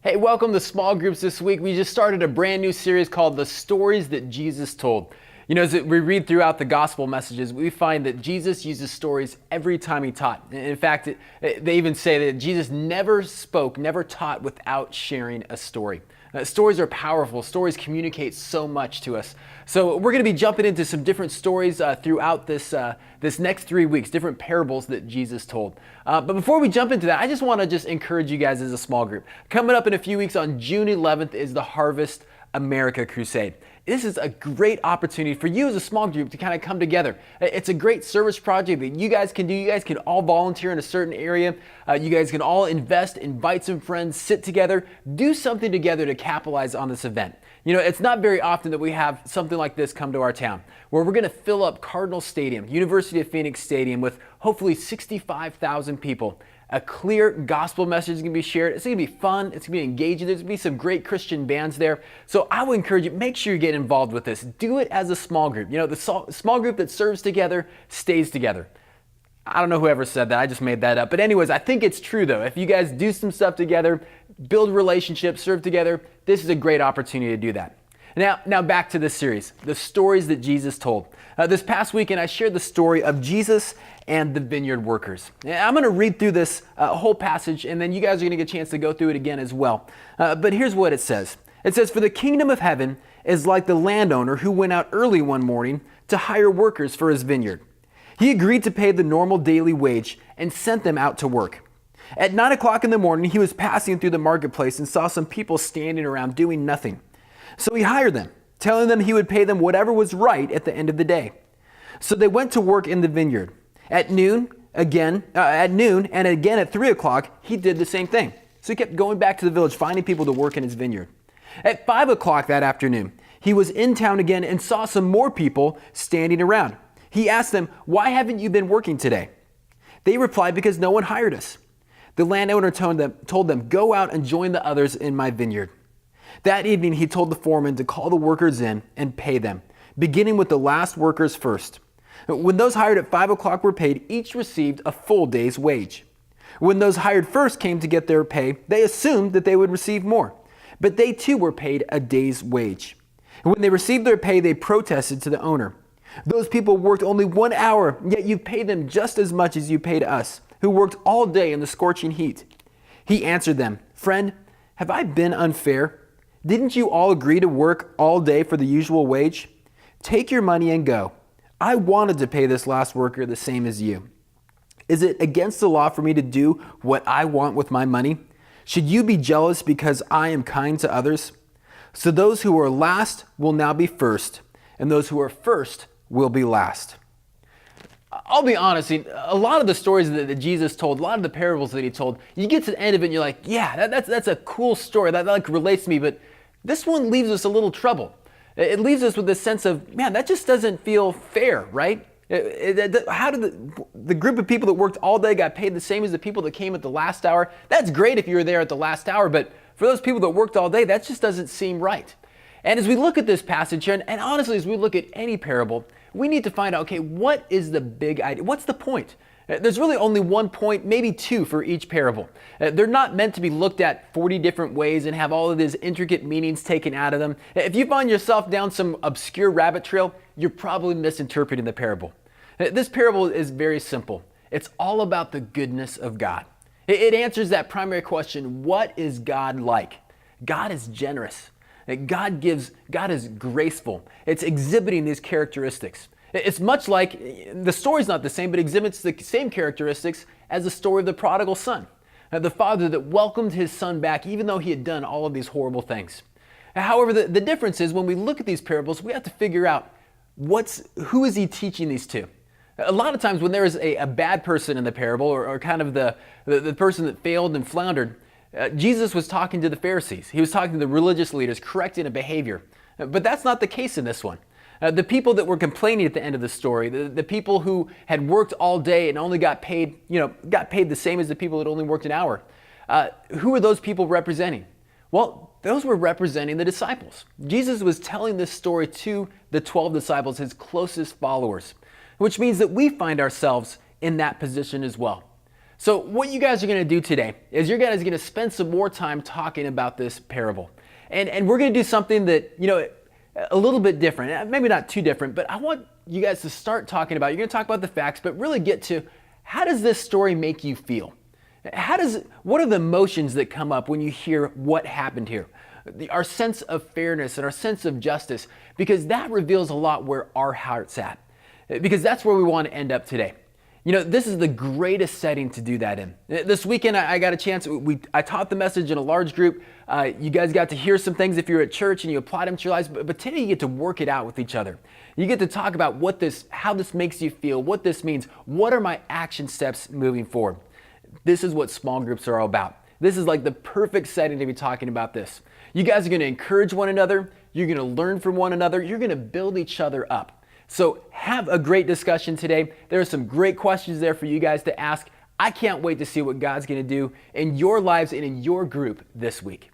Hey, welcome to Small Groups this week. We just started a brand new series called The Stories That Jesus Told. You know, as we read throughout the gospel messages, we find that Jesus uses stories every time he taught. In fact, they even say that Jesus never spoke, never taught without sharing a story. Stories are powerful. Stories communicate so much to us. So we're going to be jumping into some different stories throughout this next 3 weeks, different parables that Jesus told. But before we jump into that, I just want to encourage you guys as a small group. Coming up in a few weeks on June 11th is the Harvest America Crusade. This is a great opportunity for you as a small group to kind of come together. It's a great service project that you guys can do. You guys can all volunteer in a certain area. You guys can all invest, invite some friends, sit together, do something together to capitalize on this event. You know, it's not very often that we have something like this come to our town, where we're going to fill up Cardinal Stadium, University of Phoenix Stadium, with hopefully 65,000 people. A clear gospel message is going to be shared. It's going to be fun. It's going to be engaging. There's going to be some great Christian bands there. So I would encourage you, make sure you get involved with this. Do it as a small group. You know, the small group that serves together stays together. I don't know whoever said that. I just made that up. But anyways, I think it's true though. If you guys do some stuff together, build relationships, serve together, this is a great opportunity to do that. Now back to this series, the stories that Jesus told. This past weekend, I shared the story of Jesus and the vineyard workers. I'm going to read through this whole passage, and then you guys are going to get a chance to go through it again as well. But here's what it says. It says, "For the kingdom of heaven is like the landowner who went out early one morning to hire workers for his vineyard. He agreed to pay the normal daily wage and sent them out to work. At 9 o'clock in the morning, he was passing through the marketplace and saw some people standing around doing nothing. So he hired them, telling them he would pay them whatever was right at the end of the day. So they went to work in the vineyard. At noon, and again at 3 o'clock, he did the same thing. So he kept going back to the village, finding people to work in his vineyard. At 5 o'clock that afternoon, he was in town again and saw some more people standing around. He asked them, 'Why haven't you been working today?' They replied, 'Because no one hired us.' The landowner told them, 'Go out and join the others in my vineyard.' That evening, he told the foreman to call the workers in and pay them, beginning with the last workers first. When those hired at 5 o'clock were paid, each received a full day's wage. When those hired first came to get their pay, they assumed that they would receive more, but they too were paid a day's wage. When they received their pay, they protested to the owner. 'Those people worked only 1 hour, yet you paid them just as much as you paid us, who worked all day in the scorching heat.' He answered them, 'Friend, have I been unfair? Didn't you all agree to work all day for the usual wage? Take your money and go. I wanted to pay this last worker the same as you. Is it against the law for me to do what I want with my money? Should you be jealous because I am kind to others? So those who are last will now be first, and those who are first will be last.'" I'll be honest, a lot of the stories that Jesus told, a lot of the parables that he told, you get to the end of it and you're like, yeah, that's a cool story, that like relates to me, but this one leaves us a little troubled. It leaves us with this sense of, man, that just doesn't feel fair, right? How did the group of people that worked all day got paid the same as the people that came at the last hour? That's great if you were there at the last hour, but for those people that worked all day, that just doesn't seem right. And as we look at this passage here, and honestly, as we look at any parable, we need to find out, okay, what is the big idea? What's the point? There's really only one point, maybe two for each parable. They're not meant to be looked at 40 different ways and have all of these intricate meanings taken out of them. If you find yourself down some obscure rabbit trail, you're probably misinterpreting the parable. This parable is very simple. It's all about the goodness of God. It answers that primary question, what is God like? God is generous. God is graceful. It's exhibiting these characteristics. It's much like, the story's not the same, but exhibits the same characteristics as the story of the prodigal son. The father that welcomed his son back even though he had done all of these horrible things. However, the difference is when we look at these parables, we have to figure out who is he teaching these to? A lot of times when there is a bad person in the parable or kind of the person that failed and floundered, Jesus was talking to the Pharisees. He was talking to the religious leaders, correcting a behavior. But that's not the case in this one. The people that were complaining at the end of the story, the people who had worked all day and only got paid the same as the people that only worked an hour. Who are those people representing? Well, those were representing the disciples. Jesus was telling this story to the 12 disciples, his closest followers, which means that we find ourselves in that position as well. So what you guys are going to do today is you guys are going to spend some more time talking about this parable. And we're going to do something that, a little bit different, maybe not too different, but I want you guys to start talking about, you're going to talk about the facts, but really get to how does this story make you feel? What are the emotions that come up when you hear what happened here? Our sense of fairness and our sense of justice, because that reveals a lot where our heart's at. Because that's where we want to end up today. This is the greatest setting to do that in. This weekend, I got a chance. I taught the message in a large group. You guys got to hear some things if you're at church and you apply them to your lives. But today, you get to work it out with each other. You get to talk about how this makes you feel, what this means. What are my action steps moving forward? This is what small groups are all about. This is like the perfect setting to be talking about this. You guys are going to encourage one another. You're going to learn from one another. You're going to build each other up. So have a great discussion today. There are some great questions there for you guys to ask. I can't wait to see what God's going to do in your lives and in your group this week.